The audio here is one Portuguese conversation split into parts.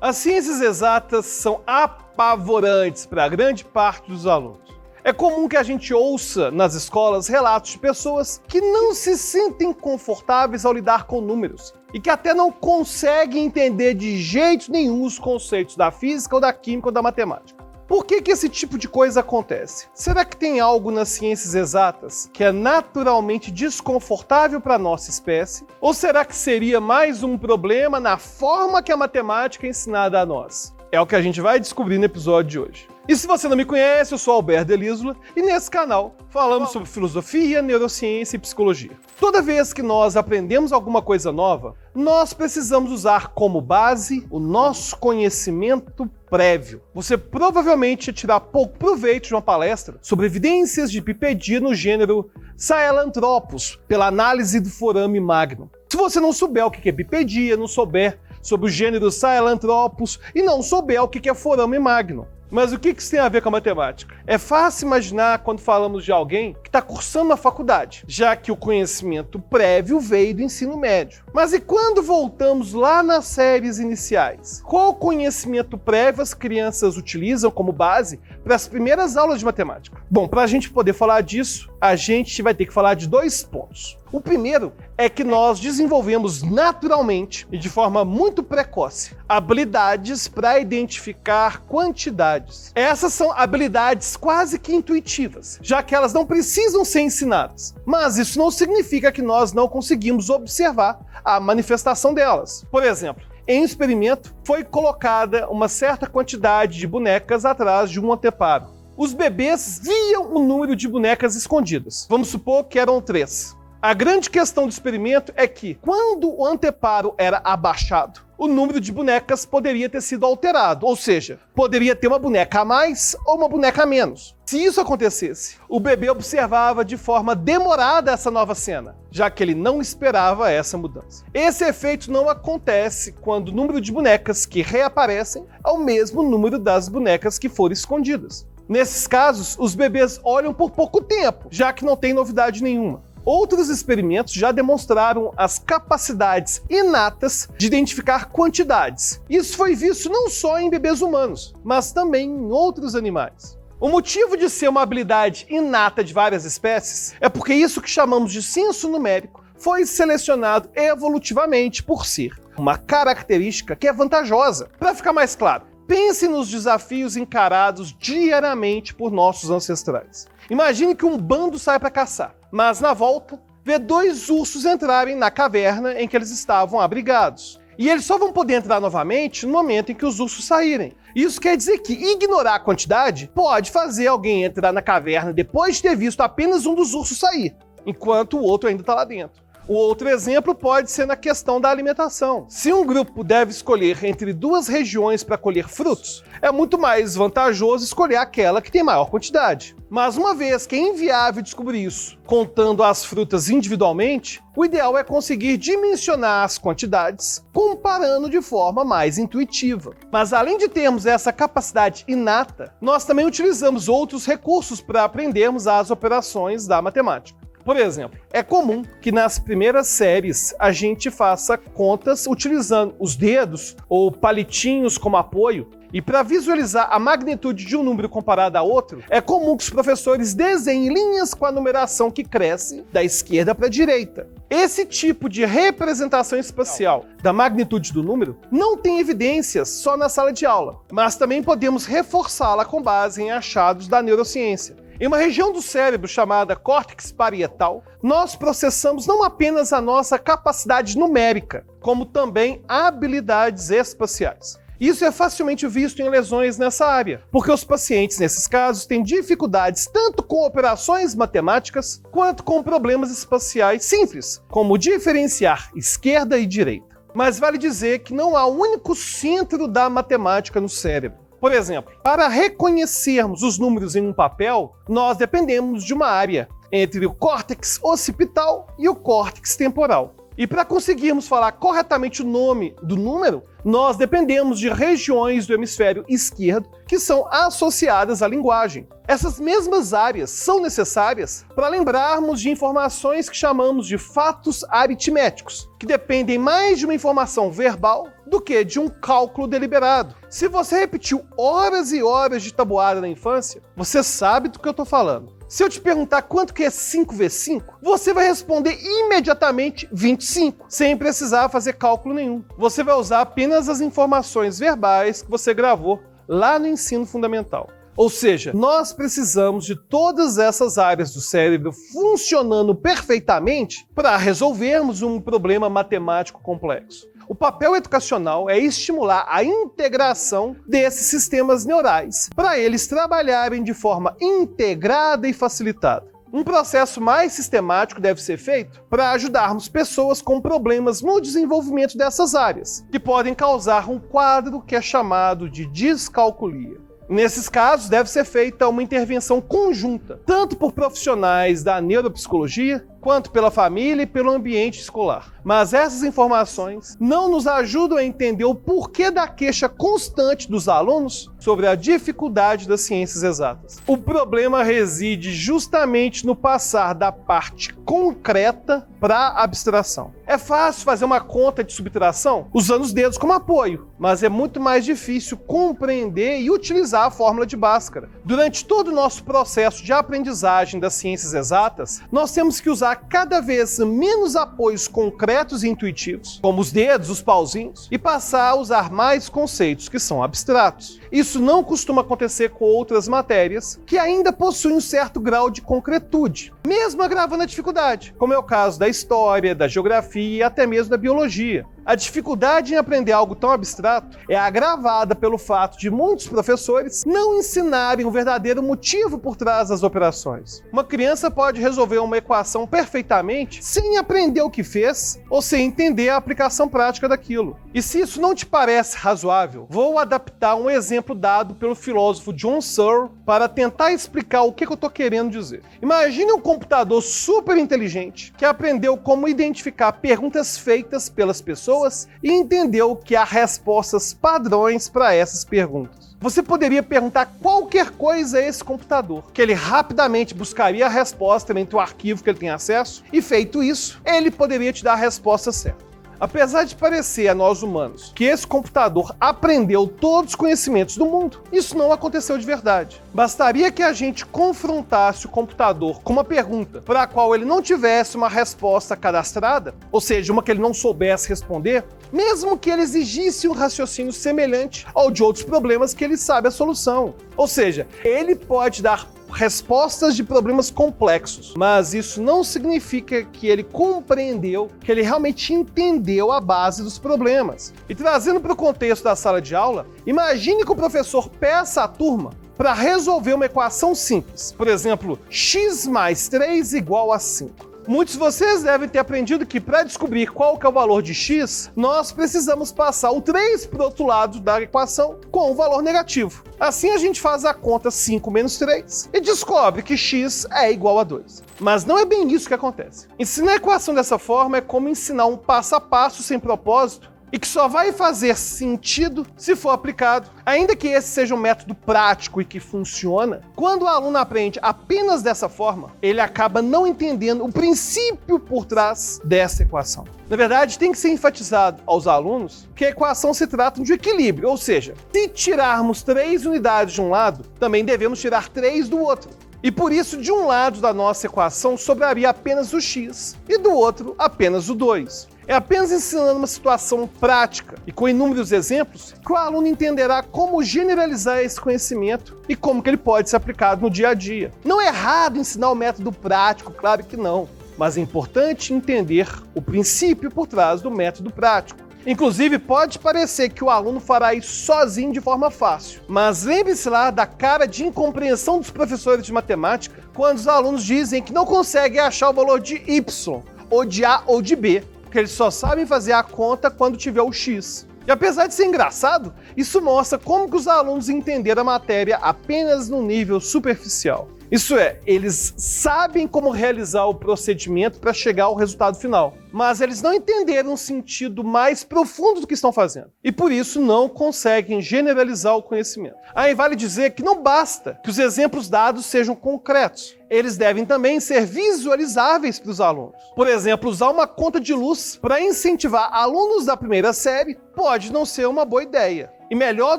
As ciências exatas são apavorantes para grande parte dos alunos. É comum que a gente ouça nas escolas relatos de pessoas que não se sentem confortáveis ao lidar com números e que até não conseguem entender de jeito nenhum os conceitos da física ou da química ou da matemática. Por que esse tipo de coisa acontece? Será que tem algo nas ciências exatas que é naturalmente desconfortável para a nossa espécie? Ou será que seria mais um problema na forma que a matemática é ensinada a nós? É o que a gente vai descobrir no episódio de hoje. E se você não me conhece, eu sou Alberto Delísula e nesse canal falamos sobre filosofia, neurociência e psicologia. Toda vez que nós aprendemos alguma coisa nova, nós precisamos usar como base o nosso conhecimento prévio. Você provavelmente tirar pouco proveito de uma palestra sobre evidências de bipedia no gênero Sahelanthropus, pela análise do forame magnum. Se você não souber o que é bipedia, não souber sobre o gênero Sahelanthropus e não souber o que é forame magnum. Mas o que isso tem a ver com a matemática? É fácil imaginar quando falamos de alguém que está cursando uma faculdade, já que o conhecimento prévio veio do ensino médio. Mas e quando voltamos lá nas séries iniciais? Qual conhecimento prévio as crianças utilizam como base para as primeiras aulas de matemática? Bom, para a gente poder falar disso, a gente vai ter que falar de dois pontos. O primeiro é que nós desenvolvemos naturalmente e de forma muito precoce habilidades para identificar quantidades. Essas são habilidades quase que intuitivas, já que elas não precisam ser ensinadas. Mas isso não significa que nós não conseguimos observar a manifestação delas. Por exemplo, em um experimento foi colocada uma certa quantidade de bonecas atrás de um anteparo. Os bebês viam o número de bonecas escondidas. Vamos supor que eram 3. A grande questão do experimento é que, quando o anteparo era abaixado, o número de bonecas poderia ter sido alterado, ou seja, poderia ter uma boneca a mais ou uma boneca a menos. Se isso acontecesse, o bebê observava de forma demorada essa nova cena, já que ele não esperava essa mudança. Esse efeito não acontece quando o número de bonecas que reaparecem é o mesmo número das bonecas que foram escondidas. Nesses casos, os bebês olham por pouco tempo, já que não tem novidade nenhuma. Outros experimentos já demonstraram as capacidades inatas de identificar quantidades. Isso foi visto não só em bebês humanos, mas também em outros animais. O motivo de ser uma habilidade inata de várias espécies é porque isso que chamamos de senso numérico foi selecionado evolutivamente por ser uma característica que é vantajosa. Para ficar mais claro, pense nos desafios encarados diariamente por nossos ancestrais. Imagine que um bando sai para caçar, mas na volta vê 2 ursos entrarem na caverna em que eles estavam abrigados. E eles só vão poder entrar novamente no momento em que os ursos saírem. Isso quer dizer que ignorar a quantidade pode fazer alguém entrar na caverna depois de ter visto apenas um dos ursos sair, enquanto o outro ainda está lá dentro. O outro exemplo pode ser na questão da alimentação. Se um grupo deve escolher entre 2 regiões para colher frutos, é muito mais vantajoso escolher aquela que tem maior quantidade. Mas uma vez que é inviável descobrir isso contando as frutas individualmente, o ideal é conseguir dimensionar as quantidades comparando de forma mais intuitiva. Mas além de termos essa capacidade inata, nós também utilizamos outros recursos para aprendermos as operações da matemática. Por exemplo, é comum que nas primeiras séries a gente faça contas utilizando os dedos ou palitinhos como apoio. E para visualizar a magnitude de um número comparado a outro, é comum que os professores desenhem linhas com a numeração que cresce da esquerda para a direita. Esse tipo de representação espacial da magnitude do número não tem evidências só na sala de aula, mas também podemos reforçá-la com base em achados da neurociência. Em uma região do cérebro chamada córtex parietal, nós processamos não apenas a nossa capacidade numérica, como também habilidades espaciais. Isso é facilmente visto em lesões nessa área, porque os pacientes, nesses casos, têm dificuldades tanto com operações matemáticas, quanto com problemas espaciais simples, como diferenciar esquerda e direita. Mas vale dizer que não há um único centro da matemática no cérebro. Por exemplo, para reconhecermos os números em um papel, nós dependemos de uma área entre o córtex occipital e o córtex temporal. E para conseguirmos falar corretamente o nome do número, nós dependemos de regiões do hemisfério esquerdo que são associadas à linguagem. Essas mesmas áreas são necessárias para lembrarmos de informações que chamamos de fatos aritméticos, que dependem mais de uma informação verbal do que de um cálculo deliberado. Se você repetiu horas e horas de tabuada na infância, você sabe do que eu estou falando. Se eu te perguntar quanto que é 5 vezes 5, você vai responder imediatamente 25, sem precisar fazer cálculo nenhum. Você vai usar apenas as informações verbais que você gravou lá no ensino fundamental. Ou seja, nós precisamos de todas essas áreas do cérebro funcionando perfeitamente para resolvermos um problema matemático complexo. O papel educacional é estimular a integração desses sistemas neurais, para eles trabalharem de forma integrada e facilitada. Um processo mais sistemático deve ser feito para ajudarmos pessoas com problemas no desenvolvimento dessas áreas, que podem causar um quadro que é chamado de descalculia. Nesses casos, deve ser feita uma intervenção conjunta, tanto por profissionais da neuropsicologia, quanto pela família e pelo ambiente escolar. Mas essas informações não nos ajudam a entender o porquê da queixa constante dos alunos sobre a dificuldade das ciências exatas. O problema reside justamente no passar da parte concreta para a abstração. É fácil fazer uma conta de subtração usando os dedos como apoio, mas é muito mais difícil compreender e utilizar a fórmula de Bhaskara. Durante todo o nosso processo de aprendizagem das ciências exatas, nós temos que usar cada vez menos apoios concretos e intuitivos, como os dedos, os pauzinhos, e passar a usar mais conceitos que são abstratos. Isso não costuma acontecer com outras matérias que ainda possuem um certo grau de concretude, mesmo agravando a dificuldade, como é o caso da história, da geografia e até mesmo da biologia. A dificuldade em aprender algo tão abstrato é agravada pelo fato de muitos professores não ensinarem o verdadeiro motivo por trás das operações. Uma criança pode resolver uma equação perfeitamente sem aprender o que fez ou sem entender a aplicação prática daquilo. E se isso não te parece razoável, vou adaptar um exemplo dado pelo filósofo John Searle para tentar explicar o que eu estou querendo dizer. Imagine um computador super inteligente que aprendeu como identificar perguntas feitas pelas pessoas e entendeu que há respostas padrões para essas perguntas. Você poderia perguntar qualquer coisa a esse computador, que ele rapidamente buscaria a resposta dentro do arquivo que ele tem acesso, e feito isso, ele poderia te dar a resposta certa. Apesar de parecer a nós humanos que esse computador aprendeu todos os conhecimentos do mundo, isso não aconteceu de verdade. Bastaria que a gente confrontasse o computador com uma pergunta para a qual ele não tivesse uma resposta cadastrada, ou seja, uma que ele não soubesse responder, mesmo que ele exigisse um raciocínio semelhante ao de outros problemas que ele sabe a solução. Ou seja, ele pode dar respostas de problemas complexos, mas isso não significa que ele compreendeu, que ele realmente entendeu a base dos problemas. E trazendo para o contexto da sala de aula, imagine que o professor peça à turma para resolver uma equação simples. Por exemplo, x mais 3 igual a 5. Muitos de vocês devem ter aprendido que para descobrir qual que é o valor de x, nós precisamos passar o 3 para o outro lado da equação com o valor negativo. Assim a gente faz a conta 5 menos 3 e descobre que x é igual a 2. Mas não é bem isso que acontece. Ensinar a equação dessa forma é como ensinar um passo a passo sem propósito e que só vai fazer sentido se for aplicado. Ainda que esse seja um método prático e que funciona, quando o aluno aprende apenas dessa forma, ele acaba não entendendo o princípio por trás dessa equação. Na verdade, tem que ser enfatizado aos alunos que a equação se trata de equilíbrio, ou seja, se tirarmos 3 unidades de um lado, também devemos tirar 3 do outro. E por isso, de um lado da nossa equação sobraria apenas o x e do outro apenas o 2. É apenas ensinando uma situação prática e com inúmeros exemplos que o aluno entenderá como generalizar esse conhecimento e como que ele pode ser aplicado no dia a dia. Não é errado ensinar o método prático, claro que não, mas é importante entender o princípio por trás do método prático. Inclusive, pode parecer que o aluno fará isso sozinho de forma fácil, mas lembre-se lá da cara de incompreensão dos professores de matemática quando os alunos dizem que não conseguem achar o valor de y, ou de a ou de b, porque eles só sabem fazer a conta quando tiver o x. E apesar de ser engraçado, isso mostra como que os alunos entenderam a matéria apenas no nível superficial. Isso é, eles sabem como realizar o procedimento para chegar ao resultado final, mas eles não entenderam um sentido mais profundo do que estão fazendo e por isso não conseguem generalizar o conhecimento. Aí vale dizer que não basta que os exemplos dados sejam concretos. Eles devem também ser visualizáveis para os alunos. Por exemplo, usar uma conta de luz para incentivar alunos da primeira série pode não ser uma boa ideia. E melhor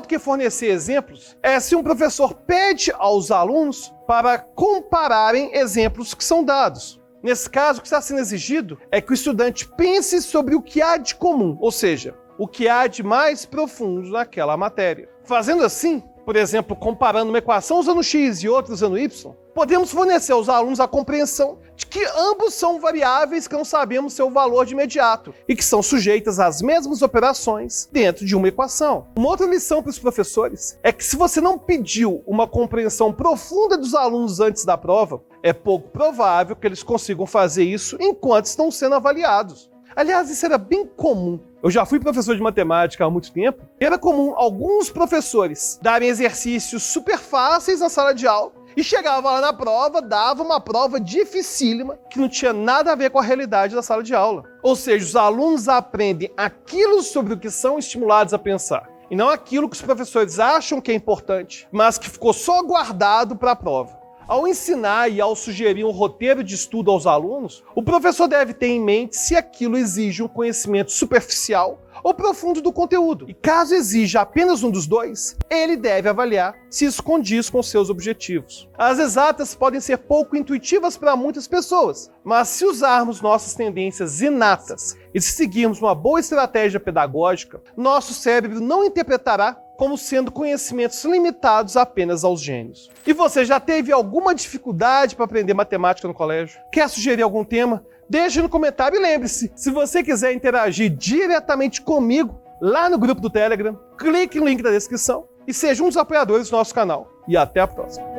do que fornecer exemplos é se um professor pede aos alunos para compararem exemplos que são dados. Nesse caso, o que está sendo exigido é que o estudante pense sobre o que há de comum, ou seja, o que há de mais profundo naquela matéria. Fazendo assim, por exemplo, comparando uma equação usando x e outra usando y, podemos fornecer aos alunos a compreensão de que ambos são variáveis que não sabemos seu valor de imediato e que são sujeitas às mesmas operações dentro de uma equação. Uma outra lição para os professores é que se você não pediu uma compreensão profunda dos alunos antes da prova, é pouco provável que eles consigam fazer isso enquanto estão sendo avaliados. Aliás, isso era bem comum. Eu já fui professor de matemática há muito tempo e era comum alguns professores darem exercícios super fáceis na sala de aula e chegava lá na prova, dava uma prova dificílima que não tinha nada a ver com a realidade da sala de aula. Ou seja, os alunos aprendem aquilo sobre o que são estimulados a pensar e não aquilo que os professores acham que é importante, mas que ficou só guardado para a prova. Ao ensinar e ao sugerir um roteiro de estudo aos alunos, o professor deve ter em mente se aquilo exige um conhecimento superficial ou profundo do conteúdo. E caso exija apenas um dos dois, ele deve avaliar se isso condiz com seus objetivos. As exatas podem ser pouco intuitivas para muitas pessoas, mas se usarmos nossas tendências inatas e se seguirmos uma boa estratégia pedagógica, nosso cérebro não interpretará como sendo conhecimentos limitados apenas aos gênios. E você já teve alguma dificuldade para aprender matemática no colégio? Quer sugerir algum tema? Deixe no comentário e lembre-se, se você quiser interagir diretamente comigo lá no grupo do Telegram, clique no link da descrição e seja um dos apoiadores do nosso canal. E até a próxima!